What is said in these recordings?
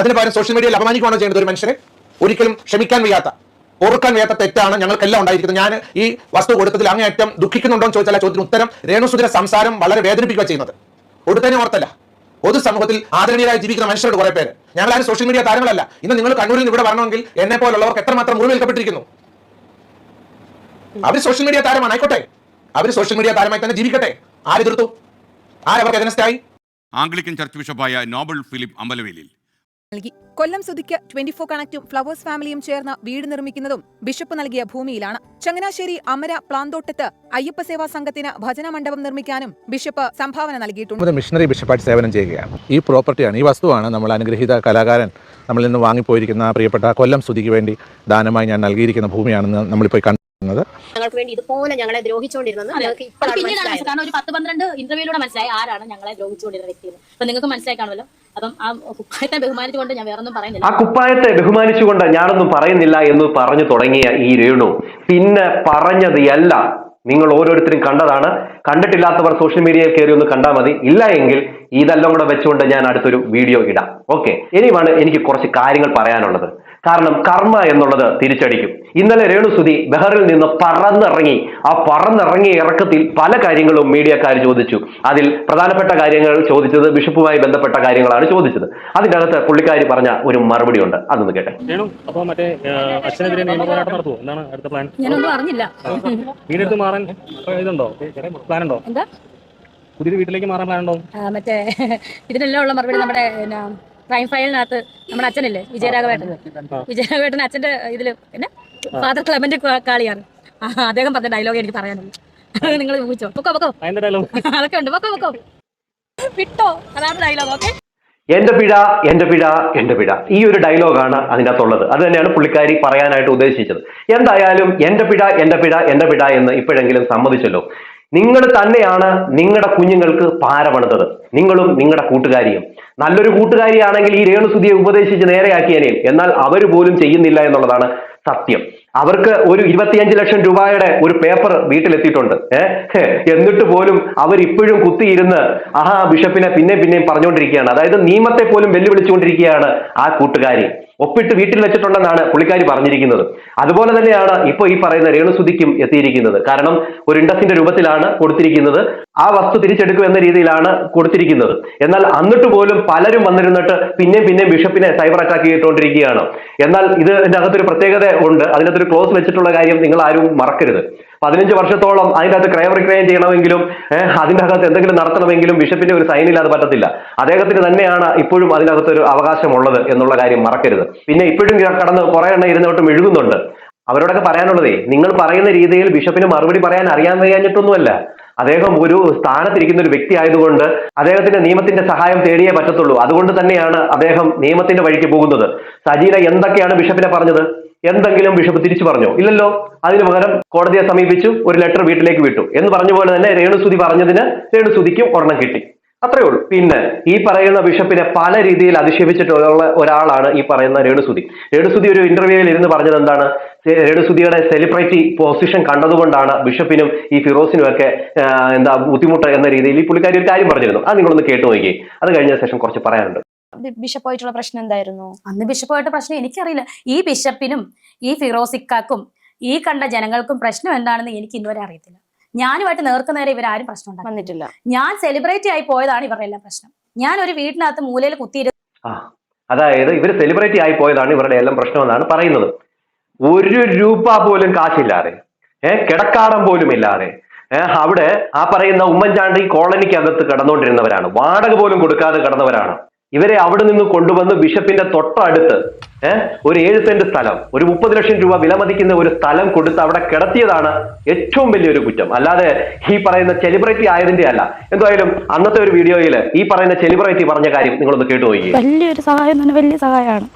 അതിന് പകരം സോഷ്യൽ മീഡിയയിൽ അപമാനിക്കുകയാണോ ചെയ്യുന്നത് ഒരു മനുഷ്യരെ? ഒരിക്കലും ക്ഷമിക്കാൻ വയ്യാത്ത, ഓർക്കാൻ വയ്യാത്ത തെറ്റാണ് ഞങ്ങൾക്കെല്ലാം ഉണ്ടായിരിക്കുന്നത്. ഞാൻ ഈ വസ്തു കൊടുത്തതിൽ അങ്ങേയറ്റം ദുഃഖിക്കുന്നുണ്ടോ എന്ന് ചോദിച്ചാൽ ചോദ്യത്തിന് ഉത്തരം രേണുസുധിയുടെ സംസാരം വളരെ വേദനിപ്പിക്കുക ചെയ്യുന്നത്. ഒടുത്തന്നെ ഓർത്തല്ല, പൊതുസമൂഹത്തിൽ ആദരണീയരായി ജീവിക്കുന്ന മനുഷ്യരുടെ കുറെ പേര്. ഞങ്ങളാരും സോഷ്യൽ മീഡിയ താരങ്ങളല്ല. ഇന്ന് നിങ്ങൾ കണ്ണൂരിൽ നിന്ന് ഇവിടെ വരണമെങ്കിൽ എന്നെ പോലുള്ളവർക്ക് എത്രമാത്രം മുറിവേൽക്കപ്പെട്ടിരിക്കുന്നു. അവർ സോഷ്യൽ മീഡിയ താരമാണ്, ആയിക്കോട്ടെ, അവർ സോഷ്യൽ മീഡിയ താരമായി തന്നെ ജീവിക്കട്ടെ. ആരെതിർത്തു? ആരവർക്ക് എതിനസ്ഥായി? ആംഗ്ലിക്കൻ ചർച്ച് ബിഷപ്പായ നോബൽ ഫിലിപ്പ് അമ്പലവേലിൽ നൽകി. കൊല്ലം സുധിക്ക് 24 കണക്റ്റും ഫ്ലവേഴ്സ് ഫാമിലിയും ചേർന്ന് വീട് നിർമ്മിക്കുന്നതും ബിഷപ്പ് നൽകിയ ഭൂമിയിലാണ്. ചങ്ങനാശ്ശേരി അമര പ്ലാന്തോട്ടത്ത് അയ്യപ്പസേവാ സംഘത്തിന് ഭജന മണ്ഡപം നിർമ്മിക്കാനും ബിഷപ്പ് സംഭാവന നൽകിയിട്ടുണ്ട്. മിഷണറി ബിഷപ്പായിട്ട് സേവനം ചെയ്യുകയാണ്. ഈ പ്രോപ്പർട്ടിയാണ്, ഈ വസ്തുവാണ് നമ്മൾ അനുഗ്രഹീത കലാകാരൻ നമ്മളിൽ നിന്ന് വാങ്ങിപ്പോയിരിക്കുന്ന പ്രിയപ്പെട്ട കൊല്ലം സുധിക്ക് വേണ്ടി ദാനമായി ഞാൻ നൽകിയിരിക്കുന്ന ഭൂമിയാണെന്ന് നമ്മളിപ്പോൾ കണ്ടത്. ഞങ്ങൾക്ക് വേണ്ടി ഇതുപോലെ ഞങ്ങളെ ദ്രോഹിച്ചുകൊണ്ടിരുന്നത് കാരണം ഒരു 10-12 ഇന്റർവ്യൂയിലൂടെ മനസ്സിലായി ആരാണ് ഞങ്ങളെ ദ്രോഹിച്ചുകൊണ്ടിരുന്ന വ്യക്തി. അപ്പൊ നിങ്ങൾക്ക് മനസ്സിലായി കാണുമല്ലോ. അപ്പം ആ കുപ്പായത്തെ ബഹുമാനിച്ചുകൊണ്ട് ഞാൻ വേറൊന്നും പറയുന്നില്ല. ആ കുപ്പായത്തെ ബഹുമാനിച്ചുകൊണ്ട് ഞാനൊന്നും പറയുന്നില്ല എന്ന് പറഞ്ഞു തുടങ്ങിയ ഈ രേണു പിന്നെ പറഞ്ഞത് എല്ലാം നിങ്ങൾ ഓരോരുത്തരും കണ്ടതാണ്. കണ്ടിട്ടില്ലാത്തവർ സോഷ്യൽ മീഡിയയിൽ കയറി ഒന്ന് കണ്ടാൽ മതി. ഇല്ല എങ്കിൽ ഇതെല്ലാം കൂടെ വെച്ചുകൊണ്ട് ഞാൻ അടുത്തൊരു വീഡിയോ ഇടാം. ഓക്കെ, ഇനിയുമാണ് എനിക്ക് കുറച്ച് കാര്യങ്ങൾ പറയാനുള്ളത്. കാരണം കർമ്മ എന്നുള്ളത് തിരിച്ചടിക്കും. ഇന്നലെ രേണുസുധി ബഹറിൽ നിന്ന് പറന്നിറങ്ങി. ആ പറന്നിറങ്ങിയ ഇറക്കത്തിൽ പല കാര്യങ്ങളും മീഡിയക്കാർ ചോദിച്ചു. അതിൽ പ്രധാനപ്പെട്ട കാര്യങ്ങൾ ചോദിച്ചത് ബിഷപ്പുമായി ബന്ധപ്പെട്ട കാര്യങ്ങളാണ് ചോദിച്ചത്. അതിൻ്റെ അകത്ത് പുള്ളിക്കാരി പറഞ്ഞ ഒരു മറുപടി ഉണ്ട്, അതൊന്ന് കേട്ടെ. അപ്പോൾ മറ്റേ അച്ഛനെതിരെ നിയമപോരാട്ടം നടത്തുമോ? എന്താണ് അടുത്ത പ്ലാൻ? ഞാനൊന്നും അറിഞ്ഞില്ല. വീടെടുത്ത് മാറാൻ ഇതുണ്ടോ, പ്ലാൻ ഉണ്ടോ? എന്താ പുതിയ വീട്ടിലേക്ക് മാറാൻ പ്ലാൻ ഉണ്ടോ? മറ്റേ ഇതിനെല്ലാം ഉള്ള മറുപടി നമ്മുടെ ക്രൈം ഫയലിനകത്ത് നമ്മുടെ അച്ഛനില്ലേ വിജയരാഘവേട്ടൻ അച്ഛന്റെ ഇതില് പിന്നെ ഫാദർ ക്ലെമന്റ് കാളിയാണ്. അദ്ദേഹം പറഞ്ഞ ഡയലോഗ് എനിക്ക് പറയാനുള്ളൂ. നിങ്ങൾ ഊഹിച്ചോ. പൊക്കോ അതൊക്കെ ഉണ്ട്. പൊക്കോ വിട്ടോ, അതാണ് ഡയലോഗ്. ഓക്കെ, എന്റെ പിഴ എന്റെ പിഴ എന്റെ പിഴ, ഈ ഒരു ഡയലോഗാണ് അതിൻ്റെ അകത്തുള്ളത്. അത് തന്നെയാണ് പുള്ളിക്കാരി പറയാനായിട്ട് ഉദ്ദേശിച്ചത്. എന്തായാലും എന്റെ പിഴ എന്റെ പിഴ എന്റെ പിഴ എന്ന് ഇപ്പോഴെങ്കിലും സമ്മതിച്ചല്ലോ. നിങ്ങൾ തന്നെയാണ് നിങ്ങളുടെ കുഞ്ഞുങ്ങൾക്ക് പാര പണിതത്, നിങ്ങളും നിങ്ങളുടെ കൂട്ടുകാരിയും. നല്ലൊരു കൂട്ടുകാരിയാണെങ്കിൽ ഈ രേണുസുധിയെ ഉപദേശിച്ച് നേരെയാക്കിയനേയും. എന്നാൽ അവർ പോലും ചെയ്യുന്നില്ല എന്നുള്ളതാണ് സത്യം. അവർക്ക് ഒരു 25 ലക്ഷം രൂപയുടെ ഒരു പേപ്പർ വീട്ടിലെത്തിയിട്ടുണ്ട്. എന്നിട്ട് പോലും അവരിപ്പോഴും കുത്തിയിരുന്ന് ബിഷപ്പിനെ പിന്നെയും പറഞ്ഞുകൊണ്ടിരിക്കുകയാണ്. അതായത് നിയമത്തെ പോലും വെല്ലുവിളിച്ചുകൊണ്ടിരിക്കുകയാണ് ആ കൂട്ടുകാരി. ഒപ്പിട്ട് വീട്ടിൽ വെച്ചിട്ടുണ്ടെന്നാണ് പുള്ളിക്കാരി പറഞ്ഞിരിക്കുന്നത്. അതുപോലെ തന്നെയാണ് ഇപ്പോൾ ഈ പറയുന്ന രേണുസുധിക്കും എത്തിയിരിക്കുന്നത്. കാരണം ഒരു ഇൻഡസിന്റെ രൂപത്തിലാണ് കൊടുത്തിരിക്കുന്നത്. ആ വസ്തു തിരിച്ചെടുക്കും എന്ന രീതിയിലാണ് കൊടുത്തിരിക്കുന്നത്. എന്നാൽ എന്നിട്ട് പോലും പലരും വന്നിരുന്നിട്ട് പിന്നെയും ബിഷപ്പിനെ സൈബർ അറ്റാക്ക് ചെയ്തുകൊണ്ടിരിക്കുകയാണ്. എന്നാൽ ഇതിന്റെ അകത്തൊരു പ്രത്യേകത ഉണ്ട്. അതിനകത്തൊരു ക്ലോസ് വെച്ചിട്ടുള്ള കാര്യം നിങ്ങൾ ആരും മറക്കരുത്. 15 വർഷത്തോളം അതിൻ്റെ അകത്ത് ക്രയവിക്രയം ചെയ്യണമെങ്കിലും അതിൻ്റെ അകത്ത് എന്തെങ്കിലും നടത്തണമെങ്കിലും ബിഷപ്പിന്റെ ഒരു സൈനില്ലാതെ പറ്റത്തില്ല. അദ്ദേഹത്തിന് തന്നെയാണ് ഇപ്പോഴും അതിനകത്തൊരു അവകാശമുള്ളത് എന്നുള്ള കാര്യം മറക്കരുത്. പിന്നെ ഇപ്പോഴും കടന്ന് കുറെ എണ്ണം ഇരുന്നോട്ടും എഴുതുന്നുണ്ട്. അവരോടൊക്കെ പറയാനുള്ളതേ, നിങ്ങൾ പറയുന്ന രീതിയിൽ ബിഷപ്പിന് മറുപടി പറയാൻ അറിയാൻ വയ്യാഞ്ഞിട്ടൊന്നുമല്ല. അദ്ദേഹം ഒരു സ്ഥാനത്തിരിക്കുന്ന ഒരു വ്യക്തി ആയതുകൊണ്ട് അദ്ദേഹത്തിന്റെ നിയമത്തിന്റെ സഹായം തേടിയേ പറ്റത്തുള്ളൂ. അതുകൊണ്ട് തന്നെയാണ് അദ്ദേഹം നിയമത്തിന്റെ വഴിക്ക് പോകുന്നത്. സജീന എന്തൊക്കെയാണ് ബിഷപ്പിനെ പറഞ്ഞത്? എന്തെങ്കിലും ബിഷപ്പ് തിരിച്ചു പറഞ്ഞോ? ഇല്ലല്ലോ. അതിനു പകരം കോടതിയെ സമീപിച്ചു, ഒരു ലെറ്റർ വീട്ടിലേക്ക് വിട്ടു എന്ന് പറഞ്ഞ പോലെ തന്നെ രേണുസുധി പറഞ്ഞതിന് രേണുസുധിക്കും ഒരെണ്ണം കിട്ടി. അത്രയേ ഉള്ളൂ. പിന്നെ ഈ പറയുന്ന ബിഷപ്പിനെ പല രീതിയിൽ അധിക്ഷേപിച്ചിട്ടുള്ള ഒരാളാണ് ഈ പറയുന്ന രേണുസുധി. രേണുസുധി ഒരു ഇന്റർവ്യൂവിൽ ഇരുന്ന് പറഞ്ഞത് എന്താണ്? രേണുസുധിയുടെ സെലിബ്രിറ്റി പൊസിഷൻ കണ്ടതുകൊണ്ടാണ് ബിഷപ്പിനും ഈ ഫിറോസിനും ഒക്കെ ബുദ്ധിമുട്ട് എന്ന രീതിയിൽ ഈ പുള്ളിക്കാരി ഒരു കാര്യം പറഞ്ഞിരുന്നു. അത് നിങ്ങളൊന്ന് കേട്ടു നോക്കിയേ. അത് കഴിഞ്ഞ ശേഷം കുറച്ച് പറയാനുണ്ട്. ബിഷപ്പായിട്ടുള്ള പ്രശ്നം എന്തായിരുന്നു? അന്ന് ബിഷപ്പായിട്ട് പ്രശ്നം എനിക്കറിയില്ല. ഈ ബിഷപ്പിനും ഈ ഫിറോസിക്കാക്കും ഈ കണ്ട ജനങ്ങൾക്കും പ്രശ്നം എന്താണെന്ന് എനിക്ക് ഇന്നുവരെ അറിയത്തില്ല. ഞാനുമായിട്ട് നേർക്കുനേരെ ഇവരാരും പ്രശ്നം വന്നിട്ടില്ല. ഞാൻ സെലിബ്രിറ്റി ആയി പോയതാണ് ഇവരുടെ എല്ലാം പ്രശ്നം. ഞാൻ ഒരു വീട്ടിനകത്ത് മൂലയിൽ കുത്തിയിരുന്നു. അതായത് ഇവർ സെലിബ്രിറ്റി ആയി പോയതാണ് ഇവരുടെ എല്ലാം പ്രശ്നമെന്നാണ് പറയുന്നത്. 1 രൂപ പോലും കാശില്ലാതെ, കിടക്കാടം പോലും ഇല്ലാതെ അവിടെ ആ പറയുന്ന ഉമ്മൻചാണ്ടി കോളനിക്കകത്ത് കിടന്നുകൊണ്ടിരുന്നവരാണ്. വാടക പോലും കൊടുക്കാതെ കിടന്നവരാണ്. ഇവരെ അവിടെ നിന്ന് കൊണ്ടുവന്ന് ബിഷപ്പിന്റെ തൊട്ടടുത്ത് ഒരു 7 സെന്റ് സ്ഥലം, ഒരു 30 ലക്ഷം രൂപ വിലമതിക്കുന്ന ഒരു സ്ഥലം കൊടുത്ത് അവിടെ കിടത്തിയതാണ് ഏറ്റവും വലിയൊരു കുറ്റം. അല്ലാതെ ഈ പറയുന്ന സെലിബ്രിറ്റി ആയതിന്റെ അല്ല. എന്തായാലും അന്നത്തെ ഒരു വീഡിയോയിൽ ഈ പറയുന്ന സെലിബ്രിറ്റി പറഞ്ഞ കാര്യം നിങ്ങളൊന്ന് കേട്ടുപോയി. വലിയൊരു സഹായം തന്നെ, വലിയ സഹായമാണ്.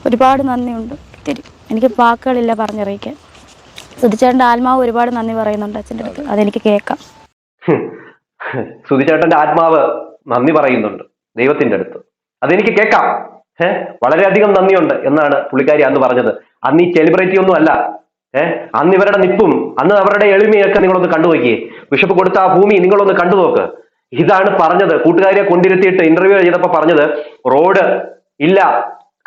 ഒരുപാട് നന്ദിയുണ്ട്. എനിക്ക് വാക്കുകളില്ല പറഞ്ഞറിയിക്കാൻ. സുധിച്ചേട്ടൻ്റെ ആത്മാവ് ഒരുപാട് നന്ദി പറയുന്നുണ്ട് അച്ഛൻ്റെ അടുത്ത്. അതെനിക്ക് കേൾക്കാം. സുധിച്ചേട്ടന്റെ ആത്മാവ് നന്ദി പറയുന്നുണ്ട് ദൈവത്തിന്റെ അടുത്ത്, അതെനിക്ക് കേൾക്കാം. വളരെയധികം നന്ദിയുണ്ട് എന്നാണ് പുള്ളിക്കാരി അന്ന് പറഞ്ഞത്. അന്ന് ഈ സെലിബ്രിറ്റി ഒന്നും അല്ല. അന്ന് ഇവരുടെ നിപ്പും അന്ന് അവരുടെ എളിമയൊക്കെ നിങ്ങളൊന്ന് കണ്ടുനോക്കിയേ. ബിഷപ്പ് കൊടുത്ത ആ ഭൂമി നിങ്ങളൊന്ന് കണ്ടു നോക്ക്. ഇതാണ് പറഞ്ഞത്. കൂട്ടുകാരിയെ കൊണ്ടിരുത്തിയിട്ട് ഇന്റർവ്യൂ ചെയ്തപ്പോൾ പറഞ്ഞത് റോഡ് ഇല്ല,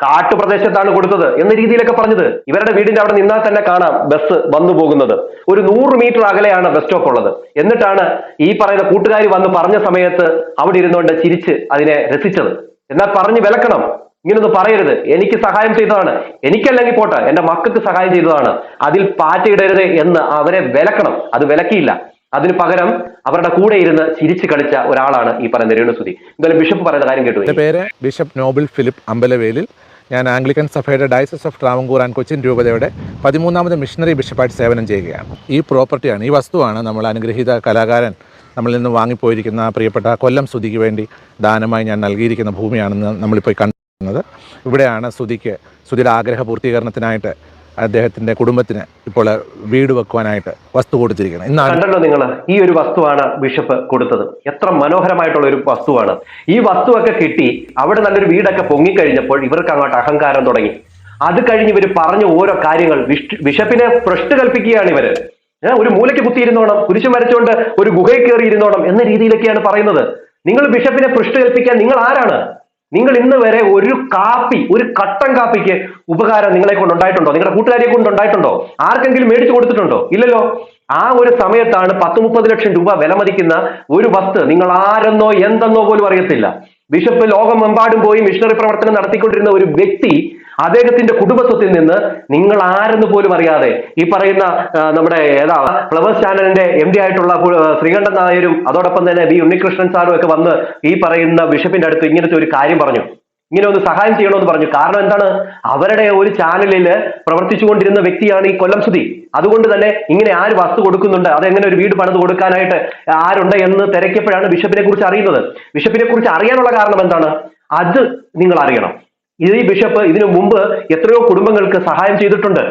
കാട്ടുപ്രദേശത്താണ് കൊടുത്തത് എന്ന രീതിയിലൊക്കെ പറഞ്ഞത്. ഇവരുടെ വീടിന്റെ അവിടെ നിന്നാൽ തന്നെ കാണാം ബസ് വന്നു പോകുന്നത്. ഒരു 100 മീറ്റർ അകലെയാണ് ബസ് സ്റ്റോപ്പ് ഉള്ളത്. എന്നിട്ടാണ് ഈ പറയുന്ന കൂട്ടുകാരി വന്ന് പറഞ്ഞ സമയത്ത് അവിടെ ഇരുന്നുകൊണ്ട് ചിരിച്ച് അതിനെ രസിച്ചത്. എന്നാൽ പറഞ്ഞു വിലക്കണം, ഇങ്ങനൊന്നും പറയരുത്, എനിക്ക് സഹായം ചെയ്തതാണ്, എനിക്കല്ലെങ്കിൽ പോട്ടെ എന്റെ മക്കൾക്ക് സഹായം ചെയ്തതാണ്, അതിൽ പാറ്റയിടരുത് എന്ന് അവരെ വിലക്കണം. അത് വിലക്കിയില്ല. അതിന് പകരം അവരുടെ കൂടെ ഇരുന്ന് ചിരിച്ചു കളിച്ച ഒരാളാണ് ഈ പറയുന്ന രേണുസുതി. എന്തായാലും ബിഷപ്പ് പറയുന്ന കാര്യം കേട്ടു. എൻ്റെ പേര് ബിഷപ്പ് നോബൽ ഫിലിപ്പ് അമ്പലവേലിൽ. ഞാൻ ആംഗ്ലിക്കൻ സഭയുടെ dioceses of Travancore and Cochin രൂപതയുടെ 13ാമത് മിഷണറി ബിഷപ്പായിട്ട് സേവനം ചെയ്യുകയാണ്. ഈ പ്രോപ്പർട്ടിയാണ്, ഈ വസ്തുവാണ് നമ്മൾ അനുഗ്രഹീത കലാകാരൻ നമ്മളിൽ നിന്ന് വാങ്ങിപ്പോയിരിക്കുന്ന പ്രിയപ്പെട്ട കൊല്ലം സുധിക്ക് വേണ്ടി ദാനമായി ഞാൻ നൽകിയിരിക്കുന്ന ഭൂമിയാണെന്ന് നമ്മളിപ്പോൾ കണ്ടെത്തുന്നത്. ഇവിടെയാണ് സുധിയുടെ ആഗ്രഹ പൂർത്തീകരണത്തിനായിട്ട് അദ്ദേഹത്തിന്റെ കുടുംബത്തിന് ഇപ്പോൾ വീട് വെക്കുവാനായിട്ട് വസ്തു കൊടുത്തിരിക്കുന്നത്. കണ്ടല്ലോ നിങ്ങൾ, ഈ ഒരു വസ്തുവാണ് ബിഷപ്പ് കൊടുത്തത്. എത്ര മനോഹരമായിട്ടുള്ള ഒരു വസ്തുവാണ്. ഈ വസ്തുവൊക്കെ കിട്ടി അവിടെ നല്ലൊരു വീടൊക്കെ പൊങ്ങിക്കഴിഞ്ഞപ്പോൾ ഇവർക്ക് അങ്ങോട്ട് അഹങ്കാരം തുടങ്ങി. അത് കഴിഞ്ഞ് ഇവർ പറഞ്ഞ ഓരോ കാര്യങ്ങൾ ബിഷപ്പിനെ ഭ്രഷ്ട് കൽപ്പിക്കുകയാണ് ഇവര്. ഒരു മൂലയ്ക്ക് കുത്തിയിരുന്നോണം, കുരിശ് വരച്ചുകൊണ്ട് ഒരു ഗുഹയിൽ കയറി ഇരുന്നോണം എന്ന രീതിയിലൊക്കെയാണ് പറയുന്നത്. നിങ്ങൾ ബിഷപ്പിനെ ഭ്രഷ്ട് കൽപ്പിക്കാൻ നിങ്ങൾ ആരാണ്? നിങ്ങൾ ഇന്ന് വരെ ഒരു കട്ടൻ കാപ്പിക്ക് ഉപകാരം നിങ്ങളെ കൊണ്ടുണ്ടായിട്ടുണ്ടോ? നിങ്ങളുടെ കൂട്ടുകാരിയെ കൊണ്ടുണ്ടായിട്ടുണ്ടോ? ആർക്കെങ്കിലും മേടിച്ചു കൊടുത്തിട്ടുണ്ടോ? ഇല്ലല്ലോ. ആ ഒരു സമയത്താണ് 10-30 ലക്ഷം രൂപ വില മതിക്കുന്ന ഒരു വസ്തു നിങ്ങൾ ആരെന്നോ എന്തെന്നോ പോലും അറിയത്തില്ല. ബിഷപ്പ് ലോകമെമ്പാടും പോയി മിഷണറി പ്രവർത്തനം നടത്തിക്കൊണ്ടിരുന്ന ഒരു വ്യക്തി അദ്ദേഹത്തിന്റെ കുടുംബസ്വത്തിൽ നിന്ന് നിങ്ങൾ ആരെന്ന് പോലും അറിയാതെ ഈ പറയുന്ന നമ്മുടെ ഫ്ലവേഴ്സ് ചാനലിന്റെ MD ആയിട്ടുള്ള ശ്രീകണ്ഠൻ നായരും അതോടൊപ്പം തന്നെ ബി ഉണ്ണികൃഷ്ണൻ സാറും ഒക്കെ വന്ന് ഈ പറയുന്ന ബിഷപ്പിന്റെ അടുത്ത് ഇങ്ങനത്തെ ഒരു കാര്യം പറഞ്ഞു, ഇങ്ങനെ ഒന്ന് സഹായം ചെയ്യണമെന്ന് പറഞ്ഞു. കാരണം എന്താണ്? അവരുടെ ഒരു ചാനലിൽ പ്രവർത്തിച്ചുകൊണ്ടിരുന്ന വ്യക്തിയാണ് ഈ കൊല്ലം സുധി. അതുകൊണ്ട് തന്നെ ഇങ്ങനെ ആര് വസ്തു കൊടുക്കുന്നുണ്ട്, അതെങ്ങനെ ഒരു വീട് പണിത് കൊടുക്കാനായിട്ട് ആരുണ്ട് എന്ന് തിരക്കിയപ്പോഴാണ് ബിഷപ്പിനെ കുറിച്ച് അറിയുന്നത്. ബിഷപ്പിനെ കുറിച്ച് അറിയാനുള്ള കാരണം എന്താണ്? അത് നിങ്ങൾ അറിയണം. ഈ ബിഷപ്പ് ഇതിനു മുമ്പ് എത്രയോ കുടുംബങ്ങൾക്ക് സഹായം ചെയ്തിട്ടുണ്ട്.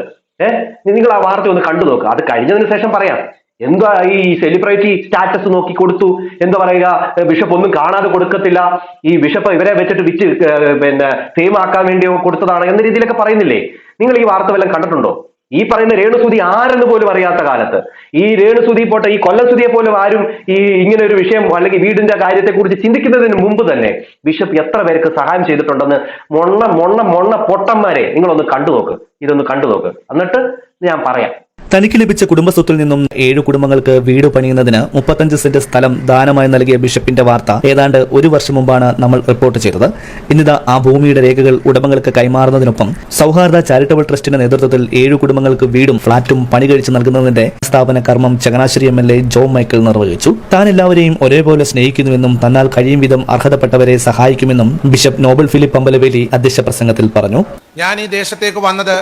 നിങ്ങൾ ആ വാർത്ത ഒന്ന് കണ്ടു നോക്കുക. അത് കഴിഞ്ഞതിന് ശേഷം പറയാം. എന്താ ഈ സെലിബ്രിറ്റി സ്റ്റാറ്റസ് നോക്കി കൊടുത്തു, എന്താ പറയുക, ബിഷപ്പ് ഒന്നും കാണാതെ കൊടുക്കത്തില്ല, ഈ ബിഷപ്പ് ഇവരെ വെച്ചിട്ട് വിറ്റ് ഫെയിം ആക്കാൻ വേണ്ടി കൊടുത്തതാണ് എന്ന രീതിയിലൊക്കെ പറയുന്നില്ലേ? നിങ്ങൾ ഈ വാർത്ത വല്ലതും കണ്ടിട്ടുണ്ടോ? ഈ പറയുന്ന രേണുസുതി ആരെന്ന് പോലും അറിയാത്ത കാലത്ത് ഈ രേണുസുതി പോട്ടെ, ഈ കൊല്ലം സുധിയെ പോലും ആരും ഈ ഇങ്ങനെ ഒരു വിഷയം അല്ലെങ്കിൽ വീടിന്റെ കാര്യത്തെ കുറിച്ച് ചിന്തിക്കുന്നതിന് മുമ്പ് തന്നെ ബിഷപ്പ് എത്ര പേർക്ക് സഹായം ചെയ്തിട്ടുണ്ടെന്ന് മൊണ്ണ പൊട്ടന്മാരെ നിങ്ങളൊന്ന് കണ്ടു നോക്ക്. ഇതൊന്ന് കണ്ടു നോക്ക്, എന്നിട്ട് ഞാൻ പറയാം. തനിക്ക് ലഭിച്ച കുടുംബസ്വത്തിൽ നിന്നും 7 കുടുംബങ്ങൾക്ക് വീട് പണിയുന്നതിന് 35 സെന്റ് സ്ഥലം ദാനമായി നൽകിയ ബിഷപ്പിന്റെ വാർത്ത ഏതാണ്ട് 1 വർഷം മുമ്പാണ് നമ്മൾ റിപ്പോർട്ട് ചെയ്തത്. ഇന്നിതാ ആ ഭൂമിയുടെ രേഖകൾ ഉടമകൾക്ക് കൈമാറുന്നതിനൊപ്പം സൗഹാർദ്ദ ചാരിറ്റബിൾ ട്രസ്റ്റിന്റെ നേതൃത്വത്തിൽ 7 കുടുംബങ്ങൾക്ക് വീടും ഫ്ളാറ്റും പണി കഴിച്ച് നൽകുന്നതിന്റെ സ്ഥാപന കർമ്മം ചങ്ങനാശ്ശേരി MLA ജോൺ മൈക്കിൾ നിർവഹിച്ചു. താൻ എല്ലാവരെയും ഒരേപോലെ സ്നേഹിക്കുന്നുവെന്നും തന്നാൽ കഴിയും വിധം അർഹതപ്പെട്ടവരെ സഹായിക്കുമെന്നും ബിഷപ്പ് നോബൽ ഫിലിപ്പ് അമ്പലവേലി അധ്യക്ഷ പ്രസംഗത്തിൽ പറഞ്ഞു. ഞാൻ ഈ ദേശത്തേക്ക് വന്നത്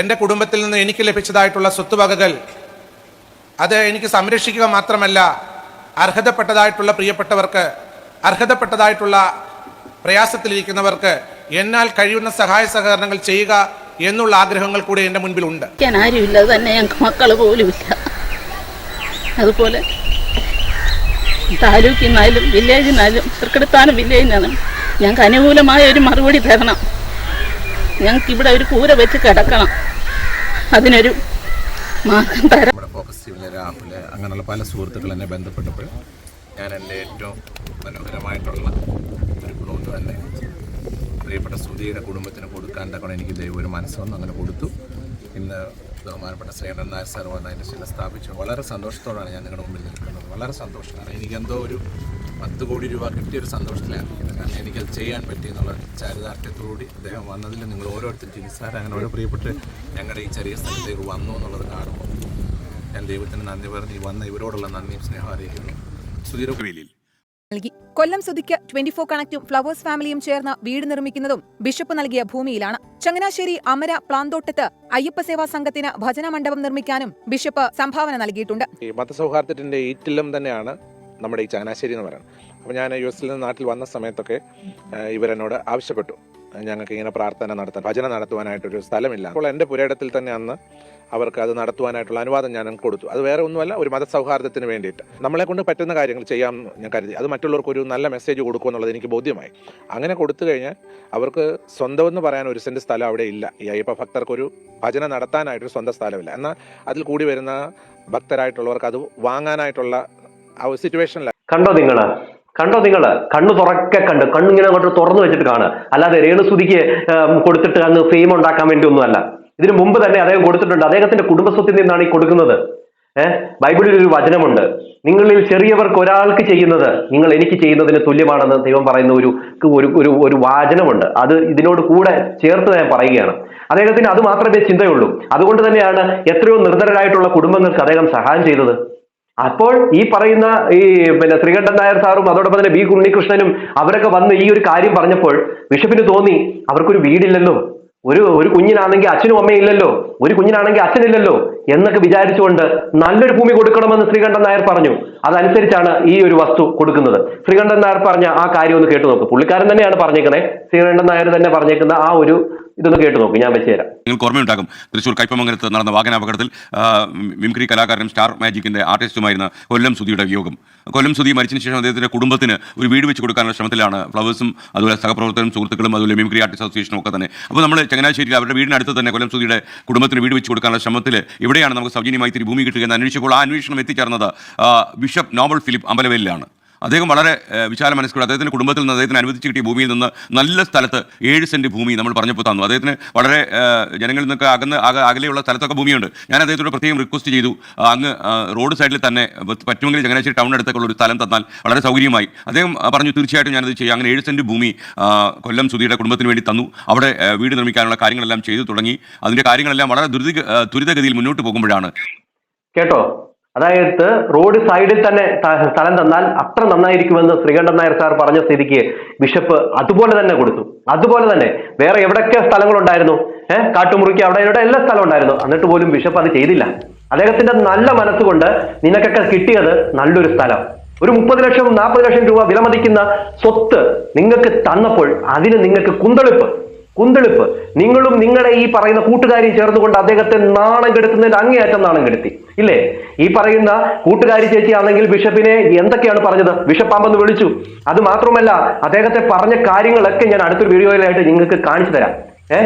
എൻ്റെ കുടുംബത്തിൽ നിന്ന് എനിക്ക് ലഭിച്ചതായിട്ടുള്ള സ്വത്തുവകകൾ അത് എനിക്ക് സംരക്ഷിക്കുക മാത്രമല്ല, അർഹതപ്പെട്ടതായിട്ടുള്ള പ്രിയപ്പെട്ടവർക്ക്, അർഹതപ്പെട്ടതായിട്ടുള്ള പ്രയാസത്തിലിരിക്കുന്നവർക്ക് എന്നാൽ കഴിയുന്ന സഹായ സഹകരണങ്ങൾ ചെയ്യുക എന്നുള്ള ആഗ്രഹങ്ങൾ കൂടി എൻ്റെ മുൻപിലുണ്ട്. ആരുമില്ല, തന്നെ ഞങ്ങൾക്ക് മക്കൾ പോലുമില്ല. അതുപോലെ താലൂക്കിൽ നിന്നാലും വില്ലേജിൽ നിന്നാലും തൃക്കടത്താനം വില്ലേജിൽ നിന്നാലും ഞങ്ങൾക്ക് അനുകൂലമായ ഒരു മറുപടി തരണം. ഞങ്ങൾക്ക് ഇവിടെ ഒരു കൂര വെച്ച് കിടക്കണം, അതിനൊരു മാർഗം തരാം. നമ്മുടെ ഫോക്കസ് ടീമിലെ രാഹുല് അങ്ങനെയുള്ള പല സുഹൃത്തുക്കൾ എന്നെ ബന്ധപ്പെട്ടപ്പോൾ ഞാൻ എൻ്റെ ഏറ്റവും മനോഹരമായിട്ടുള്ള ഒരു പ്ലോട്ട് തന്നെ പ്രിയപ്പെട്ട സുധിയുടെ കുടുംബത്തിന് കൊടുക്കാൻ തക്കണം എനിക്ക് ദൈവം ഒരു മനസ്സ് വന്ന് അങ്ങനെ കൊടുത്തു. ഇന്ന് ബഹുമാനപ്പെട്ട ശ്രീകണ്ഠൻ നായർ സാർ വന്ന് അതിൻ്റെ ശില സ്ഥാപിച്ചു. വളരെ സന്തോഷത്തോടാണ് ഞാൻ നിങ്ങളുടെ മുമ്പിൽ നിൽക്കുന്നത്. വളരെ സന്തോഷമാണ്. എനിക്കെന്തോ ഒരു 10 കോടി രൂപ കിട്ടിയൊരു സന്തോഷത്തിലാണ്. കാരണം എനിക്കത് ചെയ്യാൻ പറ്റിയെന്നുള്ള ചാരിതാർത്ഥ്യത്തോടുകൂടി അദ്ദേഹം വന്നതിൽ നിങ്ങൾ ഓരോരുത്തരും ചികിത്സാർ അങ്ങനെ ഓരോ പ്രിയപ്പെട്ട് ഞങ്ങളുടെ ഈ ചെറിയ സ്ഥലത്തേക്ക് വന്നു എന്നുള്ളത് കാണുമ്പോൾ ഞാൻ ദൈവത്തിന് നന്ദി പറഞ്ഞ് വന്ന ഇവരോടുള്ള നന്ദിയും സ്നേഹം അറിയിക്കുന്നു. സുധീരവേലിയിൽ നൽകി. കൊല്ലം സുധിക്ക് 24 കണക്റ്റും ഫ്ലവേഴ്സ് ഫാമിലിയും ചേർന്ന് വീട് നിർമ്മിക്കുന്നതും ബിഷപ്പ് നൽകിയ ഭൂമിയിലാണ്. ചങ്ങനാശ്ശേരി അമര പ്ലാന്തോട്ടത്ത് അയ്യപ്പസേവാ സംഘത്തിന് ഭജന മണ്ഡപം നിർമ്മിക്കാനും ബിഷപ്പ് സംഭാവന നൽകിയിട്ടുണ്ട്. ഈ മതസൗഹാർദ്ദത്തിന്റെ ഈറ്റില്ലം തന്നെയാണ് നമ്മുടെ ഈ ചങ്ങനാശ്ശേരി എന്ന് പറയുന്നത്. അപ്പോൾ ഞാൻ US നിന്ന് നാട്ടിൽ വന്ന സമയത്തൊക്കെ ഇവരെന്നോട് ആവശ്യപ്പെട്ടു, ഞങ്ങൾക്ക് ഇങ്ങനെ പ്രാർത്ഥന നടത്താൻ, ഭജന നടത്തുവാനായിട്ടൊരു സ്ഥലമില്ല. അപ്പോൾ എൻ്റെ പുരയിടത്തിൽ തന്നെ അന്ന് അവർക്ക് അത് നടത്തുവാനായിട്ടുള്ള അനുവാദം ഞാൻ കൊടുത്തു. അത് വേറെ ഒന്നുമല്ല, ഒരു മതസൗഹാർദ്ദത്തിന് വേണ്ടിയിട്ട് നമ്മളെ കൊണ്ട് പറ്റുന്ന കാര്യങ്ങൾ ചെയ്യാം ഞാൻ കരുതി. അത് മറ്റുള്ളവർക്ക് ഒരു നല്ല മെസ്സേജ് കൊടുക്കുമെന്നുള്ളത് എനിക്ക് ബോധ്യമായി. അങ്ങനെ കൊടുത്തു കഴിഞ്ഞാൽ അവർക്ക് സ്വന്തമെന്ന് പറയാൻ 1 സെന്റ് സ്ഥലം അവിടെ ഇല്ല. ഈ അയ്യപ്പ ഭക്തർക്കൊരു ഭജന നടത്താനായിട്ടൊരു സ്വന്തം സ്ഥലമില്ല. എന്നാൽ അതിൽ കൂടി വരുന്ന ഭക്തരായിട്ടുള്ളവർക്ക് അത് വാങ്ങാനായിട്ടുള്ള ആ ഒരു സിറ്റുവേഷനിലാണ്. കണ്ടോ നിങ്ങൾ കണ്ടോ നിങ്ങൾ? കണ്ണു തുറക്കെ കണ്ട്, കണ്ണിങ്ങനെ അങ്ങോട്ട് തുറന്നു വെച്ചിട്ട് കാണുക. അല്ലാതെ രേണുസുതിക്ക് കൊടുത്തിട്ട് അങ്ങ് ഫെയിം ഉണ്ടാക്കാൻ വേണ്ടി ഒന്നുമല്ല. ഇതിനു മുമ്പ് തന്നെ അദ്ദേഹം കൊടുത്തിട്ടുണ്ട്. അദ്ദേഹത്തിന്റെ കുടുംബസ്വത്തിൽ നിന്നാണ് ഈ കൊടുക്കുന്നത്. ബൈബിളിൽ ഒരു വചനമുണ്ട്, നിങ്ങളിൽ ചെറിയവർക്ക് ഒരാൾക്ക് ചെയ്യുന്നത് നിങ്ങൾ എനിക്ക് ചെയ്യുന്നതിന് തുല്യമാണെന്ന് ദൈവം പറയുന്ന ഒരു വാചനമുണ്ട്. അത് ഇതിനോട് കൂടെ ചേർത്ത് ഞാൻ പറയുകയാണ്. അദ്ദേഹത്തിന് അത് മാത്രമേ ചിന്തയുള്ളൂ. അതുകൊണ്ട് തന്നെയാണ് എത്രയോ നിർധനരായിട്ടുള്ള കുടുംബങ്ങൾക്ക് അദ്ദേഹം സഹായം ചെയ്തത്. അപ്പോൾ ഈ പറയുന്ന ശ്രീകണ്ഠൻ നായർ സാറും അതോടൊപ്പം തന്നെ ബി ഉണ്ണികൃഷ്ണനും അവരൊക്കെ വന്ന് ഈ ഒരു കാര്യം പറഞ്ഞപ്പോൾ ബിഷപ്പിന് തോന്നി അവർക്കൊരു വീടില്ലല്ലോ, ഒരു കുഞ്ഞിനാണെങ്കിൽ അച്ഛനും അമ്മയില്ലല്ലോ, ഒരു കുഞ്ഞിനാണെങ്കിൽ അച്ഛനില്ലല്ലോ എന്നൊക്കെ വിചാരിച്ചുകൊണ്ട് നല്ലൊരു ഭൂമി കൊടുക്കണമെന്ന് ശ്രീകണ്ഠൻ നായർ പറഞ്ഞു. അതനുസരിച്ചാണ് ഈ ഒരു വസ്തു കൊടുക്കുന്നത്. ശ്രീകണ്ഠൻ നായർ പറഞ്ഞ ആ കാര്യം ഒന്ന് കേട്ടു നോക്കും. പുള്ളിക്കാരൻ തന്നെയാണ് പറഞ്ഞേക്കുന്നത്, ശ്രീകണ്ഠൻ നായർ തന്നെ പറഞ്ഞേക്കുന്ന ആ ഒരു ഇതൊന്ന് കേട്ടു നോക്കും, ഞാൻ വെച്ചുതരാം. നിങ്ങൾക്ക് ഓർമ്മയുണ്ടാകും, തൃശ്ശൂർ കയ്പമംഗലത്ത് നടന്ന വാഹനാപകടത്തിൽ മിമിക്രി കലാകാരനും സ്റ്റാർ മാജിക്കിന്റെ ആർട്ടിസ്റ്റുമായിരുന്ന കൊല്ലം സുധിയുടെ വിയോഗം. കൊല്ലം സുധി മരിച്ചതിന് ശേഷം അദ്ദേഹത്തിന്റെ കുടുംബത്തിന് ഒരു വീട് വെച്ച് കൊടുക്കാനുള്ള ശ്രമത്തിലാണ് ഫ്ലവേഴ്സും അതുപോലെ സഹപ്രവർത്തകരും സുഹൃത്തുക്കളും അതുപോലെ മിമിക്രി ആർട്ടിസ്റ്റ് അസോസിയേഷനും ഒക്കെ തന്നെ. അപ്പോൾ നമ്മൾ ചങ്ങനാശ്ശേരിയിൽ അവരുടെ വീടിനടുത്ത് തന്നെ കൊല്ലം സുധിയുടെ കുടുംബത്തിന് വീട് വെച്ച് കൊടുക്കാനുള്ള ശ്രമത്തിൽ ഇവിടെയാണ് നമുക്ക് സൗജന്യമായി ഇത്തിരി ഭൂമി കിട്ടുക എന്ന് അന്വേഷിച്ചപ്പോൾ ആ അന്വേഷണം എത്തിച്ചേർന്നത് ബിഷപ്പ് നോബൽ ഫിലിപ്പ് അമ്പലവേലിലാണ്. അദ്ദേഹം വളരെ വിശാല മനസ്സുകൂടെ അദ്ദേഹത്തിൻ്റെ കുടുംബത്തിൽ നിന്ന് അദ്ദേഹത്തിന് അനുവദിച്ച് കിട്ടിയ ഭൂമിയിൽ നിന്ന് നല്ല സ്ഥലത്ത് 7 സെൻറ്റ് ഭൂമി നമ്മൾ പറഞ്ഞപ്പോൾ തന്നു. അദ്ദേഹത്തിന് വളരെ ജനങ്ങളിൽ നിന്നൊക്കെ അകലെയുള്ള സ്ഥലത്തൊക്കെ ഭൂമിയുണ്ട്. ഞാൻ അദ്ദേഹത്തോട് പ്രത്യേകം റിക്വസ്റ്റ് ചെയ്തു, അങ്ങ് റോഡ് സൈഡിൽ തന്നെ പറ്റുമെങ്കിൽ ചങ്ങനാശ്ശേരി ടൗണിനടുത്തൊക്കെ ഒരു സ്ഥലം തന്നാൽ വളരെ സൗകര്യമായി. അദ്ദേഹം പറഞ്ഞു തീർച്ചയായിട്ടും ഞാനത് ചെയ്യാം. അങ്ങനെ 7 സെൻറ്റ് ഭൂമി കൊല്ലം സുധിയുടെ കുടുംബത്തിന് വേണ്ടി തന്നു. അവിടെ വീട് നിർമ്മിക്കാനുള്ള കാര്യങ്ങളെല്ലാം ചെയ്തു തുടങ്ങി. അതിൻ്റെ കാര്യങ്ങളെല്ലാം വളരെ ത്വരിതഗതിയിൽ മുന്നോട്ട് പോകുമ്പോഴാണ് കേട്ടോ. അതായത് റോഡ് സൈഡിൽ തന്നെ സ്ഥലം തന്നാൽ അത്ര നന്നായിരിക്കുമെന്ന് ശ്രീകണ്ഠൻ നായർ സാർ പറഞ്ഞ സ്ഥിതിക്ക് ബിഷപ്പ് അതുപോലെ തന്നെ കൊടുത്തു. അതുപോലെ തന്നെ വേറെ എവിടെയൊക്കെ സ്ഥലങ്ങളുണ്ടായിരുന്നു, കാട്ടുമുറിക്ക് അവിടെ ഇവിടെ എല്ലാ സ്ഥലവും ഉണ്ടായിരുന്നു. എന്നിട്ട് പോലും ബിഷപ്പ് അത് ചെയ്തില്ല. അദ്ദേഹത്തിന്റെ നല്ല മനസ്സുകൊണ്ട് നിനക്കൊക്കെ കിട്ടിയത് നല്ലൊരു സ്ഥലം, ഒരു 30 ലക്ഷം 40 ലക്ഷം രൂപ വിലമതിക്കുന്ന സ്വത്ത് നിങ്ങൾക്ക് തന്നപ്പോൾ അതിന് നിങ്ങൾക്ക് കുന്തളിപ്പ് നിങ്ങളും നിങ്ങളുടെ ഈ പറയുന്ന കൂട്ടുകാരിയും ചേർന്നുകൊണ്ട് അദ്ദേഹത്തെ നാണം കെടുത്തുന്നതിൽ അങ്ങേയറ്റം നാണം കെടുത്തി ഇല്ലേ? ഈ പറയുന്ന കൂട്ടുകാരി ചേച്ചി ആണെങ്കിൽ ബിഷപ്പിനെ എന്തൊക്കെയാണ് പറഞ്ഞത്, ബിഷപ്പാമ്പെന്ന് വിളിച്ചു. അത് മാത്രമല്ല അദ്ദേഹത്തെ പറഞ്ഞ കാര്യങ്ങളൊക്കെ ഞാൻ അടുത്തൊരു വീഡിയോയിലായിട്ട് നിങ്ങൾക്ക് കാണിച്ചു തരാം.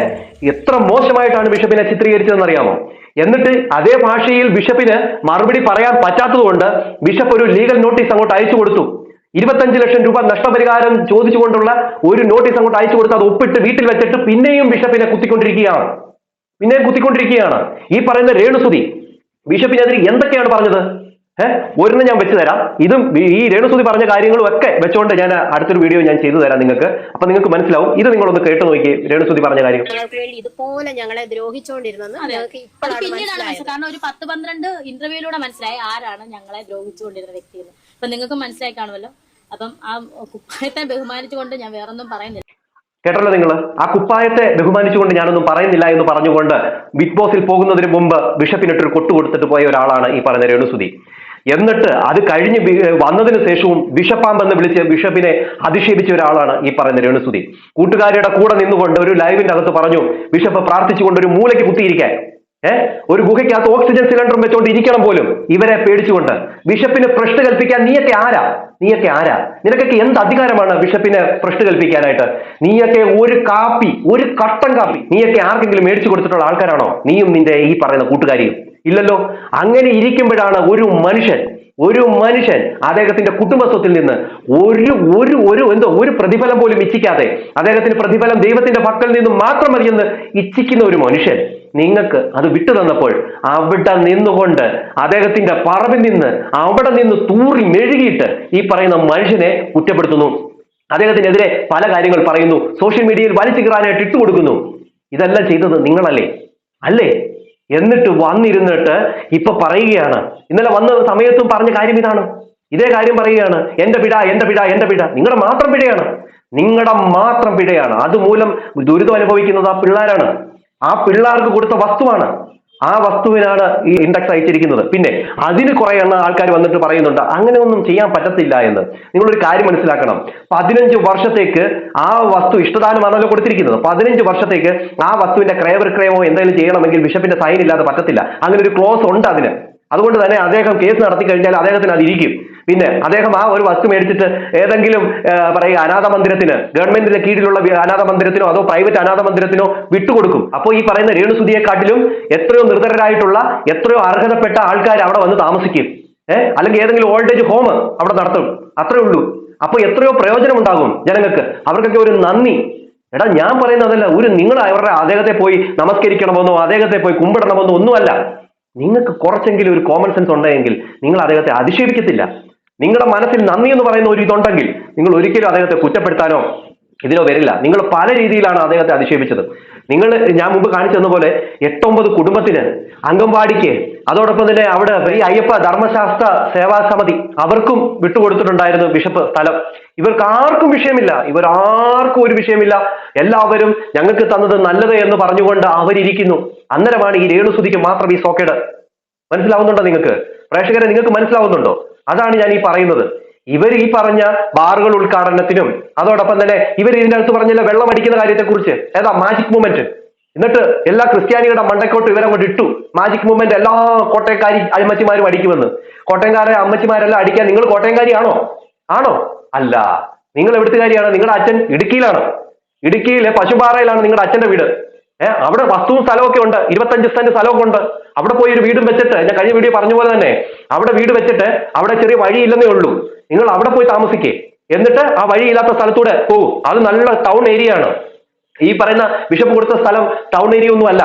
എത്ര മോശമായിട്ടാണ് ബിഷപ്പിനെ ചിത്രീകരിച്ചതെന്ന് അറിയാമോ? എന്നിട്ട് അതേ ഭാഷയിൽ ബിഷപ്പിന് മറുപടി പറയാൻ പറ്റാത്തത് കൊണ്ട് ബിഷപ്പ് ഒരു ലീഗൽ നോട്ടീസ് അങ്ങോട്ട് അയച്ചു കൊടുത്തു. 25 ലക്ഷം രൂപ നഷ്ടപരിഹാരം ചോദിച്ചുകൊണ്ടുള്ള ഒരു നോട്ടീസ് അങ്ങോട്ട് അയച്ചു കൊടുത്ത് അത് ഒപ്പിട്ട് വീട്ടിൽ വെച്ചിട്ട് പിന്നെയും ബിഷപ്പിനെ കുത്തിക്കൊണ്ടിരിക്കുകയാണ്. ഈ പറയുന്ന രേണുസുതി ബിഷപ്പിനെതിരെ എന്തൊക്കെയാണ് പറഞ്ഞത് ഒരെണ്ണം ഞാൻ വെച്ച് തരാം. ഇതും ഈ രേണുസുതി പറഞ്ഞ കാര്യങ്ങളും ഒക്കെ വെച്ചുകൊണ്ട് ഞാൻ അടുത്തൊരു വീഡിയോ ഞാൻ ചെയ്തു തരാം നിങ്ങൾക്ക്. അപ്പൊ നിങ്ങൾക്ക് മനസ്സിലാവും. ഇത് നിങ്ങളൊന്ന് കേട്ടു നോക്കി രേണുസുതി പറഞ്ഞ കാര്യം. ഞങ്ങൾക്ക് വേണ്ടി ഇതുപോലെ ഞങ്ങളെ ദ്രോഹിച്ചുകൊണ്ടിരുന്നെന്ന് ഞങ്ങൾക്ക് ഇപ്പോഴാണ് മനസ്സിലായത്. കാരണം ഒരു 10-12 ഇന്റർവ്യൂയിലൂടെ മനസ്സിലായി ആരാണ് ഞങ്ങളെ ദ്രോഹിച്ചുകൊണ്ടിരുന്ന വ്യക്തി എന്ന്. അപ്പൊ നിങ്ങൾക്ക് മനസ്സിലായി കാണുമല്ലോ. അപ്പം ആ കുപ്പായത്തെ ബഹുമാനിച്ചുകൊണ്ട് ഞാൻ വേറൊന്നും പറയുന്നില്ല. കേട്ടല്ലോ നിങ്ങൾ, ആ കുപ്പായത്തെ ബഹുമാനിച്ചുകൊണ്ട് ഞാനൊന്നും പറയുന്നില്ല എന്ന് പറഞ്ഞുകൊണ്ട് ബിഗ് ബോസിൽ പോകുന്നതിന് മുമ്പ് ബിഷപ്പിനിട്ടൊരു കൊട്ടു കൊടുത്തിട്ട് പോയ ഒരാളാണ് ഈ പറയുന്ന രേണുസുതി. എന്നിട്ട് അത് കഴിഞ്ഞ് വന്നതിന് ശേഷവും ബിഷപ്പാമ്പെന്ന് വിളിച്ച് ബിഷപ്പിനെ അധിക്ഷേപിച്ച ഒരാളാണ് ഈ പറയുന്ന രേണുസുതി. കൂട്ടുകാരിയുടെ കൂടെ നിന്നുകൊണ്ട് ഒരു ലൈവിന്റെ അകത്ത് പറഞ്ഞു ബിഷപ്പ് പ്രാർത്ഥിച്ചുകൊണ്ട് ഒരു മൂലയ്ക്ക് കുത്തിയിരിക്കാൻ, ഒരു ഗുഹയ്ക്കകത്ത് ഓക്സിജൻ സിലിണ്ടറും വെച്ചുകൊണ്ട് ഇരിക്കണം പോലും ഇവരെ പേടിച്ചുകൊണ്ട്. ബിഷപ്പിന് ഭ്രഷ്ട് കൽപ്പിക്കാൻ നീയൊക്കെ ആരാ? നിനക്കൊക്കെ എന്ത് അധികാരമാണ് ബിഷപ്പിനെ ഭ്രഷ്ട് കൽപ്പിക്കാനായിട്ട്? നീയൊക്കെ ഒരു കട്ടൻ കാപ്പി നീയൊക്കെ ആർക്കെങ്കിലും മേടിച്ചു കൊടുത്തിട്ടുള്ള ആൾക്കാരാണോ നീയും നിന്റെ ഈ പറയുന്ന കൂട്ടുകാരിയും? ഇല്ലല്ലോ. അങ്ങനെ ഇരിക്കുമ്പോഴാണ് ഒരു മനുഷ്യൻ അദ്ദേഹത്തിന്റെ കുടുംബസ്വത്തിൽ നിന്ന് ഒരു പ്രതിഫലം പോലും ഇച്ഛിക്കാതെ, അദ്ദേഹത്തിന് പ്രതിഫലം ദൈവത്തിന്റെ പക്കൽ നിന്നും മാത്രം മതിയെന്ന് ഇച്ഛിക്കുന്ന ഒരു മനുഷ്യൻ നിങ്ങൾക്ക് അത് വിട്ടു തന്നപ്പോൾ അവിടെ നിന്നുകൊണ്ട് അദ്ദേഹത്തിന്റെ പറമ്പിൽ നിന്ന് അവിടെ നിന്ന് തൂറി മെഴുകിയിട്ട് ഈ പറയുന്ന മനുഷ്യനെ കുറ്റപ്പെടുത്തുന്നു. അദ്ദേഹത്തിനെതിരെ പല കാര്യങ്ങൾ പറയുന്നു, സോഷ്യൽ മീഡിയയിൽ വലിച്ചു കീറാനായിട്ട് ഇട്ടുകൊടുക്കുന്നു. ഇതെല്ലാം ചെയ്തത് നിങ്ങളല്ലേ? എന്നിട്ട് വന്നിരുന്നിട്ട് ഇപ്പൊ പറയുകയാണ്, ഇന്നലെ വന്ന സമയത്തും പറഞ്ഞ കാര്യം ഇതേ കാര്യം പറയുകയാണ്, എന്റെ പിഴ. നിങ്ങളുടെ മാത്രം പിഴയാണ്. അതുമൂലം ദുരിതം അനുഭവിക്കുന്നത് ആ പിള്ളേരാണ്. ആ പിള്ളേർക്ക് കൊടുത്ത വസ്തുവാണ്. ആ വസ്തുവിനാണ് ഈ ഇൻഡെക്സ് അയച്ചിരിക്കുന്നത്. പിന്നെ അതിന് കുറെ ആൾക്കാർ വന്നിട്ട് പറയുന്നുണ്ട് അങ്ങനെ ഒന്നും ചെയ്യാൻ പറ്റത്തില്ല എന്ന്. നിങ്ങളൊരു കാര്യം മനസ്സിലാക്കണം, 15 വർഷത്തേക്ക് ആ വസ്തു ഇഷ്ടദാനമാണല്ലോ കൊടുത്തിരിക്കുന്നത്. 15 വർഷത്തേക്ക് ആ വസ്തുവിന്റെ ക്രയവിക്രയമോ എന്തെങ്കിലും ചെയ്യണമെങ്കിൽ ബിഷപ്പിന്റെ സൈൻ ഇല്ലാതെ പറ്റത്തില്ല. അങ്ങനെ ഒരു ക്ലോസ് ഉണ്ട് അതിന്. അതുകൊണ്ട് തന്നെ അദ്ദേഹം കേസ് നടത്തി കഴിഞ്ഞാൽ അദ്ദേഹത്തിന് അതിരിക്കും. പിന്നെ അദ്ദേഹം ആ ഒരു വസ്തു മേടിച്ചിട്ട് ഏതെങ്കിലും പറയുക അനാഥ മന്ദിരത്തിന്, ഗവൺമെന്റിന്റെ കീഴിലുള്ള അനാഥ മന്ദിരത്തിനോ അതോ പ്രൈവറ്റ് അനാഥ മന്ദിരത്തിനോ വിട്ടുകൊടുക്കും. അപ്പോൾ ഈ പറയുന്ന രേണുസുതിയെക്കാട്ടിലും എത്രയോ നിർധനരായിട്ടുള്ള എത്രയോ അർഹതപ്പെട്ട ആൾക്കാർ അവിടെ വന്ന് താമസിക്കും. അല്ലെങ്കിൽ ഏതെങ്കിലും ഓൾഡ് ഏജ് ഹോം അവിടെ നടത്തും. അത്രേ ഉള്ളൂ. അപ്പൊ എത്രയോ പ്രയോജനം ഉണ്ടാകും ജനങ്ങൾക്ക്, അവർക്കൊക്കെ ഒരു നന്ദി. എടാ ഞാൻ പറയുന്നതല്ല, നിങ്ങൾ അവരുടെ അദ്ദേഹത്തെ പോയി നമസ്കരിക്കണമെന്നോ അദ്ദേഹത്തെ പോയി കുമ്പിടണമെന്നോ ഒന്നുമല്ല. നിങ്ങൾക്ക് കുറച്ചെങ്കിലും ഒരു കോമൺ സെൻസ് ഉണ്ടെങ്കിൽ നിങ്ങൾ അദ്ദേഹത്തെ അധിക്ഷേപിക്കത്തില്ല. നിങ്ങളുടെ മനസ്സിൽ നന്ദി എന്ന് പറയുന്ന ഒരു ഇതുണ്ടെങ്കിൽ നിങ്ങൾ ഒരിക്കലും അദ്ദേഹത്തെ കുറ്റപ്പെടുത്താനോ ഇതിലോ വരില്ല. നിങ്ങൾ പല രീതിയിലാണ് അദ്ദേഹത്തെ അധിക്ഷേപിച്ചത്. ഞാൻ മുമ്പ് കാണിച്ചു തന്നപോലെ 8-9 കുടുംബത്തിന്, അംഗൻവാടിക്ക്, അതോടൊപ്പം തന്നെ അവിടെ ഈ അയ്യപ്പ ധർമ്മശാസ്ത്ര സേവാ സമിതി അവർക്കും വിട്ടുകൊടുത്തിട്ടുണ്ടായിരുന്നു ബിഷപ്പ് സ്ഥലം. ഇവർക്ക് ആർക്കും വിഷയമില്ല, ഇവരാർക്കും ഒരു വിഷയമില്ല. എല്ലാവരും ഞങ്ങൾക്ക് തന്നത് നല്ലത് എന്ന് പറഞ്ഞുകൊണ്ട് അവരിയ്ക്കുന്നു. അന്നേരമാണ് ഈ രേണുസുതിക്ക് മാത്രം ഈ സോക്കേട്. മനസ്സിലാവുന്നുണ്ടോ നിങ്ങൾക്ക്? പ്രേക്ഷകരെ, നിങ്ങൾക്ക് മനസ്സിലാവുന്നുണ്ടോ? അതാണ് ഞാൻ ഈ പറയുന്നത്. ഇവർ ഈ പറഞ്ഞ ബാറുകൾ ഉദ്ഘാടനത്തിനും അതോടൊപ്പം തന്നെ ഇവർ ഇതിന്റെ അടുത്ത് പറഞ്ഞില്ല വെള്ളം അടിക്കുന്ന കാര്യത്തെക്കുറിച്ച്, ഏതാ മാജിക് മൂവ്മെന്റ്. എന്നിട്ട് എല്ലാ ക്രിസ്ത്യാനികളുടെ മണ്ടക്കോട്ട് ഇവരങ്ങോട്ട് ഇട്ടു മാജിക് മൂവ്മെന്റ് എല്ലാ കോട്ടയംകാരി അമ്മച്ചിമാരും അടിക്കുമെന്ന്. കോട്ടയംകാരെ അമ്മച്ചിമാരെല്ലാം അടിക്കാൻ നിങ്ങൾ കോട്ടയംകാരിയാണോ? ആണോ? അല്ല. നിങ്ങൾ എവിടുത്തുകാരിയാണ്? നിങ്ങളുടെ അച്ഛൻ ഇടുക്കിയിലാണ്. ഇടുക്കിയിലെ പശുപാറയിലാണ് നിങ്ങളുടെ അച്ഛന്റെ വീട്. അവിടെ വസ്തുവും സ്ഥലമൊക്കെ ഉണ്ട്, 25 സെന്റ് സ്ഥലമൊക്കെ ഉണ്ട്. അവിടെ പോയി ഒരു വീടും വെച്ചിട്ട്, ഞാൻ കഴിഞ്ഞ വീഡിയോ പറഞ്ഞ പോലെ തന്നെ അവിടെ വീട് വെച്ചിട്ട് അവിടെ ചെറിയ വഴിയില്ലെന്നേ ഉള്ളൂ. നിങ്ങൾ അവിടെ പോയി താമസിക്കേ, എന്നിട്ട് ആ വഴിയില്ലാത്ത സ്ഥലത്തൂടെ പോകും. അത് നല്ല ടൗൺ ഏരിയ ആണ്. ഈ പറയുന്ന ബിഷപ്പ് കൊടുത്ത സ്ഥലം ടൗൺ ഏരിയ ഒന്നും അല്ല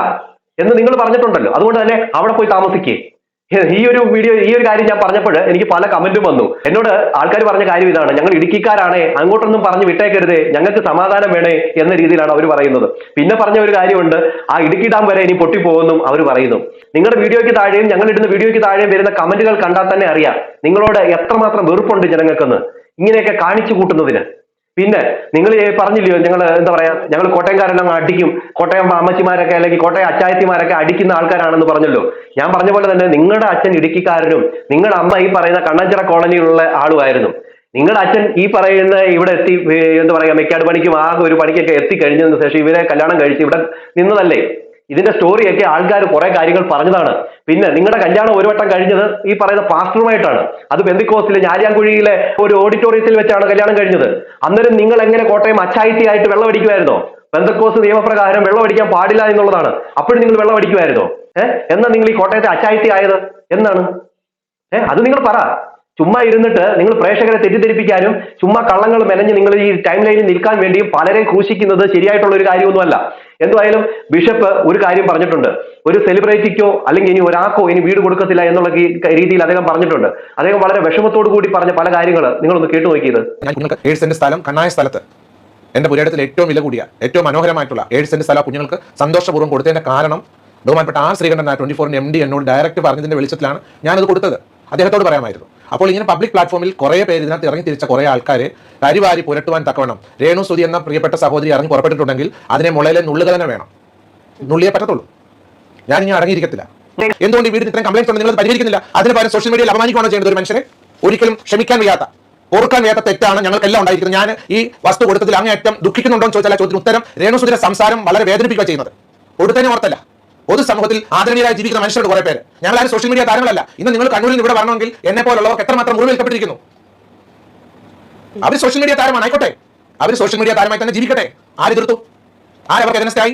എന്ന് നിങ്ങൾ പറഞ്ഞിട്ടുണ്ടല്ലോ. അതുകൊണ്ട് തന്നെ അവിടെ പോയി താമസിക്കേ. ഈ ഒരു കാര്യം ഞാൻ പറഞ്ഞപ്പോൾ എനിക്ക് പല കമന്റും വന്നു. എന്നോട് ആൾക്കാർ പറഞ്ഞ കാര്യം ഇതാണ്, ഞങ്ങൾ ഇടുക്കിക്കാരാണേ, അങ്ങോട്ടൊന്നും പറഞ്ഞ് വിട്ടേക്കരുതേ, ഞങ്ങൾക്ക് സമാധാനം വേണേ എന്ന രീതിയിലാണ് അവർ പറയുന്നത്. പിന്നെ പറഞ്ഞ ഒരു കാര്യമുണ്ട്, ആ ഇടുക്കി ഡാം വരെ ഇനി പൊട്ടിപ്പോകുന്നു അവർ പറയുന്നു. നിങ്ങളുടെ വീഡിയോയ്ക്ക് താഴെയും ഞങ്ങൾ ഇടുന്ന വീഡിയോയ്ക്ക് താഴെയും വരുന്ന കമന്റുകൾ കണ്ടാൽ തന്നെ അറിയാം നിങ്ങളോട് എത്രമാത്രം വെറുപ്പുണ്ട് ജനങ്ങൾക്കെന്ന് ഇങ്ങനെയൊക്കെ കാണിച്ചു കൂട്ടുന്നതിന്. പിന്നെ നിങ്ങൾ പറഞ്ഞില്ലയോ, ഞങ്ങൾ കോട്ടയംകാരെല്ലാം അടിക്കും, കോട്ടയം അമ്മച്ചിമാരൊക്കെ അല്ലെങ്കിൽ കോട്ടയം അച്ചായത്തിമാരൊക്കെ അടിക്കുന്ന ആൾക്കാരാണെന്ന് പറഞ്ഞല്ലോ. ഞാൻ പറഞ്ഞ പോലെ തന്നെ നിങ്ങളുടെ അച്ഛൻ ഇടുക്കിക്കാരനും നിങ്ങളുടെ അമ്മ ഈ പറയുന്ന കണ്ണഞ്ചിറ കോളനിയിലുള്ള ആളുമായിരുന്നു. നിങ്ങളുടെ അച്ഛൻ ഈ പറയുന്ന ഇവിടെ എത്തി മെക്കാട് പണിക്കും ആ ഒരു പണിക്കൊക്കെ എത്തിക്കഴിഞ്ഞതിന് ശേഷം ഇവരെ കല്യാണം കഴിച്ച് ഇവിടെ നിന്നതല്ലേ. ഇതിന്റെ സ്റ്റോറിയൊക്കെ ആൾക്കാർ കുറെ കാര്യങ്ങൾ പറഞ്ഞതാണ്. പിന്നെ നിങ്ങളുടെ കല്യാണം ഒരു വട്ടം കഴിഞ്ഞത് ഈ പറയുന്ന പാസ്റ്ററുമായിട്ടാണ്. അത് പെന്തിക്കോസ്റ്റിലെ ഞാലിയാൻകുഴിയിലെ ഒരു ഓഡിറ്റോറിയത്തിൽ വെച്ചാണ് കല്യാണം കഴിഞ്ഞത്. അന്നേരം നിങ്ങൾ എങ്ങനെ കോട്ടയം അച്ചായിത്തിയായിട്ട് വെള്ളം അടിക്കുമായിരുന്നോ? പെന്തക്കോസ് നിയമപ്രകാരം വെള്ളം അടിക്കാൻ പാടില്ല എന്നുള്ളതാണ്. അപ്പോഴും നിങ്ങൾ വെള്ളം അടിക്കുമായിരുന്നോ? എന്നാ നിങ്ങൾ ഈ കോട്ടയത്തെ അച്ചായിത്തി ആയത് എന്നാണ്? അത് നിങ്ങൾ പറ. ചുമ്മാ ഇരുന്നിട്ട് നിങ്ങൾ പ്രേക്ഷകരെ തെറ്റിദ്ധരിപ്പിക്കാനും ചുമ്മാ കള്ളങ്ങൾ മെനഞ്ഞ് നിങ്ങൾ ഈ ടൈം ലൈനിൽ നിൽക്കാൻ വേണ്ടിയും പലരെയും ക്രൂശിക്കുന്നത് ശരിയായിട്ടുള്ള ഒരു കാര്യമൊന്നുമല്ല. എന്തായാലും ബിഷപ്പ് ഒരു കാര്യം പറഞ്ഞിട്ടുണ്ട്, ഒരു സെലിബ്രിറ്റിക്കോ അല്ലെങ്കിൽ ഇനി ഒരാൾക്കോ ഇനി വീട് കൊടുക്കത്തില്ല എന്നുള്ള രീതിയിൽ അദ്ദേഹം പറഞ്ഞിട്ടുണ്ട്. അദ്ദേഹം വളരെ വിഷമത്തോടു കൂടി പറഞ്ഞ പല കാര്യങ്ങൾ നിങ്ങളൊന്ന് കേട്ടു നോക്കിയത്. ഞാൻ കുഞ്ഞുങ്ങൾക്ക് 7 സെന്റ് സ്ഥലം കണ്ണായ സ്ഥലത്ത് എന്റെ പുരയിടത്തിൽ ഏറ്റവും വില കൂടിയ ഏറ്റവും മനോഹരമായിട്ടുള്ള 7 സെന്റ് സ്ഥലം കുഞ്ഞുങ്ങൾക്ക് സന്തോഷപൂർവ്വം കൊടുത്തതിന്റെ കാരണം ബഹുമാനപ്പെട്ട ആർ ശ്രീകണ്ഠൻ 24 MD എന്നോട് ഡയറക്റ്റ് പറഞ്ഞതിന്റെ വെളിച്ചത്തിലാണ് ഞാനത് കൊടുത്തത്. അദ്ദേഹത്തോട് പറയാമായിരുന്നു. അപ്പോൾ ഇങ്ങനെ പബ്ലിക് പ്ലാറ്റ്ഫോമിൽ കുറേ പേര് ഇതിനകത്ത് ഇറങ്ങി തിരിച്ച കുറേ ആൾക്കാരെ കരിവാരി പുരട്ടുവാൻ തക്കവണ്ണം രേണുസുതി എന്ന പ്രിയപ്പെട്ട സഹോദരി ഇറങ്ങി പുറപ്പെട്ടിട്ടുണ്ടെങ്കിൽ അതിനെ മുളയിലെ നുള്ളുക തന്നെ വേണം. നുള്ളിയേ പറ്റത്തുള്ളൂ. ഞാൻ ഇനി അടങ്ങിയിരിക്കത്തില്ല. എന്തുകൊണ്ട് ഈ വീടിന് ഇത്രയും കംപ്ലൈൻസ് ഉണ്ട് നിങ്ങൾ പരിഹരിക്കുന്നില്ല? അതിന് പകരം സോഷ്യൽ മീഡിയയിൽ അപമാനിക്കുകയാണോ ചെയ്യുന്നത് ഒരു മനുഷ്യനെ? ഒരിക്കലും ക്ഷമിക്കാൻ വയ്യാത്ത, ഓർക്കാൻ വയ്യാത്ത തെറ്റാണ് ഞങ്ങൾക്കെല്ലാം ഉണ്ടായിരിക്കുന്നത്. ഞാൻ ഈ വസ്തു കൊടുത്തതിൽ അങ്ങേയറ്റം ദുഃഖിക്കുന്നുണ്ടോ എന്ന് ചോദിച്ചാൽ ആ ചോദ്യത്തിന് ഉത്തരം രേണുസുതിയുടെ സംസാരം വളരെ വേദനിപ്പിക്കുക ചെയ്യുന്നത്. കൊടുത്തതിനെ ഓർത്തല്ല. പൊതുസമൂഹത്തിൽ ആദരണീയരായി ജീവിക്കുന്ന മനുഷ്യരുടെ കുറെ പേര്, ഞങ്ങളാരും സോഷ്യൽ മീഡിയ താരങ്ങളല്ല. ഇന്ന് നിങ്ങൾ കണ്ണൂരിൽ ഇവിടെ വരണമെങ്കിൽ എന്നെ പോലുള്ളവർക്ക് എത്രമാത്രം മുറിവേൽക്കപ്പെട്ടിരിക്കുന്നു. അവർ സോഷ്യൽ മീഡിയ താരമാണ്, ആയിക്കോട്ടെ, അവർ സോഷ്യൽ മീഡിയ താരമായി തന്നെ ജീവിക്കട്ടെ. ആരെതിർത്തു? ആരവർക്ക് എതിനസ്റ്റായി?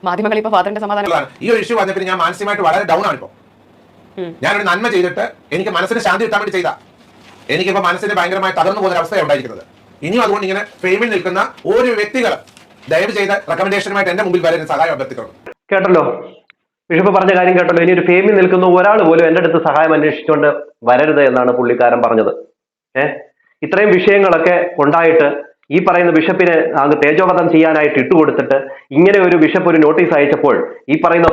മാധ്യമങ്ങൾ ഇപ്പൊ ഫാദറിന്റെ സമാധാനം ഈ ഒരു ഇഷ്യൂ വന്നപ്പോൾ ഞാൻ മാനസികമായിട്ട് വളരെ ഡൗൺ ആണ്. ഇപ്പോൾ ഞാനൊരു നന്മ ചെയ്തിട്ട് എനിക്ക് മനസ്സിന് ശാന്തി കിട്ടാൻ വേണ്ടി ചെയ്താ എനിക്കിപ്പോ മനസ്സിന് ഭയങ്കരമായി തകർന്നു പോകുന്ന അവസ്ഥയാണ് ഉണ്ടായിരിക്കുന്നത്. ഇനിയും അതുകൊണ്ട് ഇങ്ങനെ ഫെയിമിൽ നിൽക്കുന്ന ഓരോ വ്യക്തികൾ ദയവ് ചെയ്ത് റെക്കമെൻഡേഷനുമായിട്ട് എന്റെ മുമ്പിൽ വരെ സഹായം അഭ്യർത്ഥിക്കണം. കേട്ടല്ലോ, ബിഷപ്പ് പറഞ്ഞ കാര്യം കേട്ടല്ലോ. ഇനി ഒരു ഫെയിമിൽ നിൽക്കുന്ന ഒരാൾ പോലും എൻ്റെ അടുത്ത് സഹായം അന്വേഷിച്ചുകൊണ്ട് വരരുത് എന്നാണ് പുള്ളിക്കാരൻ പറഞ്ഞത്. ഇത്രയും വിഷയങ്ങളൊക്കെ ഉണ്ടായിട്ട് ഈ പറയുന്ന ബിഷപ്പിനെ അങ്ങ് തേജോവധം ചെയ്യാനായിട്ട് ഇട്ടുകൊടുത്തിട്ട് ഇങ്ങനെ ഒരു ബിഷപ്പ് ഒരു നോട്ടീസ് അയച്ചപ്പോൾ ഈ പറയുന്ന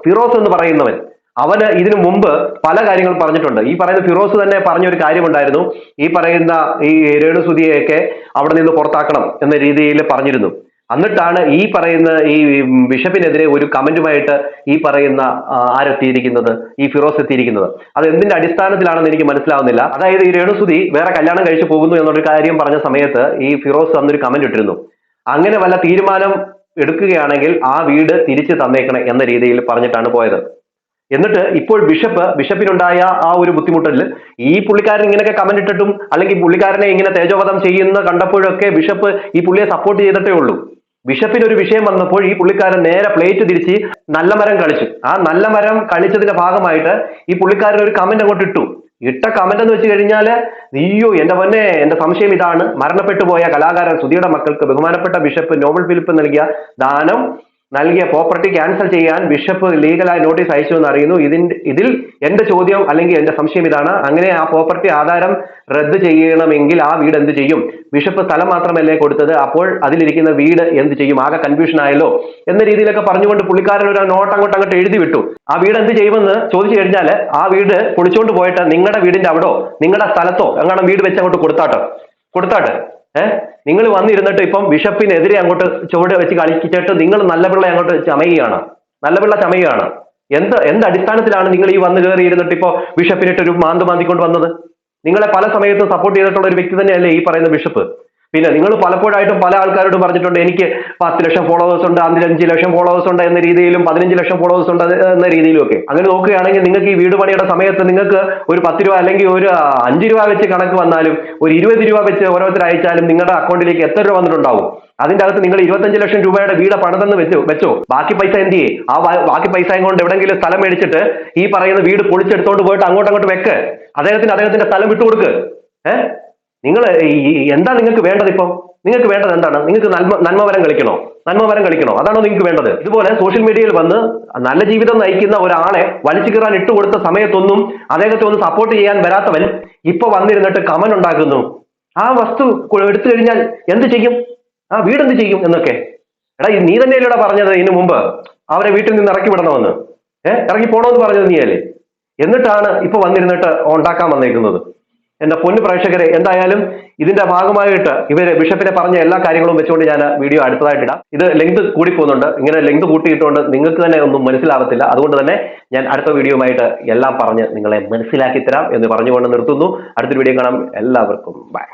ഫിറോസ് എന്ന് പറയുന്നവൻ അവന് ഇതിനു മുമ്പ് പല കാര്യങ്ങൾ പറഞ്ഞിട്ടുണ്ട്. ഈ പറയുന്ന ഫിറോസ് തന്നെ പറഞ്ഞൊരു കാര്യമുണ്ടായിരുന്നു, ഈ പറയുന്ന ഈ രേണുസുതിയെയൊക്കെ അവിടെ നിന്ന് പുറത്താക്കണം എന്ന രീതിയിൽ പറഞ്ഞിരുന്നു. എന്നിട്ടാണ് ഈ പറയുന്ന ഈ ബിഷപ്പിനെതിരെ ഒരു കമന്റുമായിട്ട് ഈ പറയുന്ന ആരെത്തിയിരിക്കുന്നത്, ഈ ഫിറോസ് എത്തിയിരിക്കുന്നത്. അത് എന്തിന്റെ അടിസ്ഥാനത്തിലാണെന്ന് എനിക്ക് മനസ്സിലാവുന്നില്ല. അതായത് ഈ രേണുസുതി വേറെ കല്യാണം കഴിച്ചു പോകുന്നു എന്നൊരു കാര്യം പറഞ്ഞ സമയത്ത് ഈ ഫിറോസ് അന്നൊരു കമന്റ് ഇട്ടിരുന്നു, അങ്ങനെ വല്ല തീരുമാനം എടുക്കുകയാണെങ്കിൽ ആ വീട് തിരിച്ചു തന്നേക്കണം എന്ന രീതിയിൽ പറഞ്ഞിട്ടാണ് പോയത്. എന്നിട്ട് ഇപ്പോൾ ബിഷപ്പിനുണ്ടായ ആ ഒരു ബുദ്ധിമുട്ടിൽ ഈ പുള്ളിക്കാരൻ ഇങ്ങനെയൊക്കെ കമന്റ് ഇട്ടിട്ടും അല്ലെങ്കിൽ പുള്ളിക്കാരനെ ഇങ്ങനെ തേജോവധം ചെയ്യുന്ന കണ്ടപ്പോഴൊക്കെ ബിഷപ്പ് ഈ പുള്ളിയെ സപ്പോർട്ട് ചെയ്തിട്ടേ ഉള്ളൂ. ബിഷപ്പിന് ഒരു വിഷയം വന്നപ്പോൾ ഈ പുള്ളിക്കാരൻ നേരെ പ്ലേറ്റ് തിരിച്ച് നല്ല മരം കളിച്ചു. ആ നല്ല മരം കളിച്ചതിന്റെ ഭാഗമായിട്ട് ഈ പുള്ളിക്കാരൻ ഒരു കമന്റ് അങ്ങോട്ട് ഇട്ടു, ഇട്ട കമന്റ് എന്ന് വെച്ച് കഴിഞ്ഞാൽ അയ്യോ എന്റെ പൊന്നെ, എന്റെ സംശയം ഇതാണ്, മരണപ്പെട്ടു പോയ കലാകാരൻ സുധിയുടെ മക്കൾക്ക് ബഹുമാനപ്പെട്ട ബിഷപ്പ് നോബൽ ഫിലിപ്പ് നൽകിയ ദാനം നൽകിയ പ്രോപ്പർട്ടി ക്യാൻസൽ ചെയ്യാൻ ബിഷപ്പ് ലീഗലായി നോട്ടീസ് അയച്ചു എന്ന് അറിയുന്നു. ഇതിൽ എന്റെ ചോദ്യം അല്ലെങ്കിൽ എന്റെ സംശയം ഇതാണ്, അങ്ങനെ ആ പ്രോപ്പർട്ടി ആധാരം റദ്ദ് ചെയ്യണമെങ്കിൽ ആ വീട് എന്ത് ചെയ്യും? ബിഷപ്പ് സ്ഥലം മാത്രമല്ലേ കൊടുത്തത്, അപ്പോൾ അതിലിരിക്കുന്ന വീട് എന്ത് ചെയ്യും? ആകെ കൺഫ്യൂഷൻ ആയല്ലോ എന്ന രീതിയിലൊക്കെ പറഞ്ഞുകൊണ്ട് പുള്ളിക്കാരൻ ഒരു നോട്ട് അങ്ങോട്ട് എഴുതി വിട്ടു. ആ വീട് എന്ത് ചെയ്യുമെന്ന് ചോദിച്ചു കഴിഞ്ഞാൽ ആ വീട് പൊളിച്ചുകൊണ്ട് പോയിട്ട് നിങ്ങളുടെ വീടിന്റെ അവിടോ നിങ്ങളുടെ സ്ഥലത്തോ എങ്ങനെ വീട് വെച്ച് അങ്ങോട്ട് കൊടുത്താട്ടെ. നിങ്ങൾ വന്നിരുന്നിട്ട് ഇപ്പം ബിഷപ്പിനെതിരെ അങ്ങോട്ട് ചുവട് വെച്ച് കളിച്ചിട്ട് നിങ്ങൾ നല്ല പിള്ള അങ്ങോട്ട് ചമയുകയാണ്. എന്ത് അടിസ്ഥാനത്തിലാണ് നിങ്ങൾ ഈ വന്നു കയറി ഇരുന്നിട്ട് ഇപ്പോൾ ബിഷപ്പിനിട്ട് ഒരു മാന്തിക്കൊണ്ട് വന്നത്? നിങ്ങളെ പല സമയത്തും സപ്പോർട്ട് ചെയ്തിട്ടുള്ള ഒരു വ്യക്തി തന്നെയല്ലേ ഈ പറയുന്ന ബിഷപ്പ്. പിന്നെ നിങ്ങൾ പലപ്പോഴായിട്ടും പല ആൾക്കാരോടും പറഞ്ഞിട്ടുണ്ട് എനിക്ക് 10 ലക്ഷം ഫോളോവേഴ്സ് ഉണ്ട്, 5 ലക്ഷം ഫോളോവേഴ്സ് ഉണ്ട് എന്ന രീതിയിലും 15 ലക്ഷം ഫോളോവേഴ്സ് ഉണ്ട് എന്ന രീതിയിലും ഒക്കെ. അങ്ങനെ നോക്കുകയാണെങ്കിൽ നിങ്ങൾക്ക് ഈ വീട് പണിയുടെ സമയത്ത് നിങ്ങൾക്ക് ഒരു 10 രൂപ അല്ലെങ്കിൽ ഒരു 5 രൂപ വെച്ച് കണക്ക് വന്നാലും ഒരു 20 രൂപ വെച്ച് ഓരോരുത്തർ അയച്ചാലും നിങ്ങളുടെ അക്കൗണ്ടിലേക്ക് എത്ര രൂപ വന്നിട്ടുണ്ടാവും? അതിന്റെ അകത്ത് നിങ്ങൾ 25 ലക്ഷം രൂപയുടെ വീട് പണിതെന്ന് വെച്ചോ. ബാക്കി പൈസ എന്ത് ചെയ്യേ? ആ ബാക്കി പൈസയും കൊണ്ട് എവിടെയെങ്കിലും സ്ഥലം മേടിച്ചിട്ട് ഈ പറയുന്ന വീട് പൊളിച്ചെടുത്തോണ്ട് പോയിട്ട് അങ്ങോട്ട് വെക്ക്. അദ്ദേഹത്തിന്റെ സ്ഥലം വിട്ടുകൊടുക്ക്. നിങ്ങൾ എന്താ നിങ്ങൾക്ക് വേണ്ടത്? ഇപ്പം നിങ്ങൾക്ക് വേണ്ടത് എന്താണ്? നിങ്ങൾക്ക് നന്മവരം കളിക്കണോ? അതാണോ നിങ്ങൾക്ക് വേണ്ടത്? ഇതുപോലെ സോഷ്യൽ മീഡിയയിൽ വന്ന് നല്ല ജീവിതം നയിക്കുന്ന ഒരാളെ വലിച്ചു കീറാൻ ഇട്ടുകൊടുത്ത സമയത്തൊന്നും അദ്ദേഹത്തെ ഒന്ന് സപ്പോർട്ട് ചെയ്യാൻ വരാത്തവൻ ഇപ്പൊ വന്നിരുന്നിട്ട് കമന്റ് ഉണ്ടാക്കുന്നു. ആ വസ്തു എടുത്തു കഴിഞ്ഞാൽ എന്ത് ചെയ്യും? ആ വീട് എന്ത് ചെയ്യും എന്നൊക്കെ. എടാ നീ തന്നെയല്ലേ പറഞ്ഞത് ഇതിനു മുമ്പ് അവരെ വീട്ടിൽ നിന്ന് ഇറക്കി വിടണമെന്ന്? ഇറക്കി പോണമെന്ന് പറഞ്ഞത് നീയല്ലേ? എന്നിട്ടാണ് ഇപ്പൊ വന്നിരുന്നിട്ട് ഉണ്ടാക്കാൻ വന്നേക്കുന്നത്. എന്റെ പൊന്നു പ്രേക്ഷകരെ, എന്തായാലും ഇതിന്റെ ഭാഗമായിട്ട് ഇവര് ബിഷപ്പിനെ പറഞ്ഞ എല്ലാ കാര്യങ്ങളും വെച്ചുകൊണ്ട് ഞാൻ വീഡിയോ അടുത്തതായിട്ടിടാം. ഇത് ലെങ്ത് കൂടി പോകുന്നുണ്ട്. ഇങ്ങനെ ലെങ്ത് കൂട്ടിയിട്ടുകൊണ്ട് നിങ്ങൾക്ക് തന്നെ ഒന്നും മനസ്സിലാവത്തില്ല. അതുകൊണ്ട് തന്നെ ഞാൻ അടുത്ത വീഡിയോയുമായിട്ട് എല്ലാം പറഞ്ഞ് നിങ്ങളെ മനസ്സിലാക്കി തരാം എന്ന് പറഞ്ഞുകൊണ്ട് നിർത്തുന്നു. അടുത്തൊരു വീഡിയോ കാണാം. എല്ലാവർക്കും ബൈ.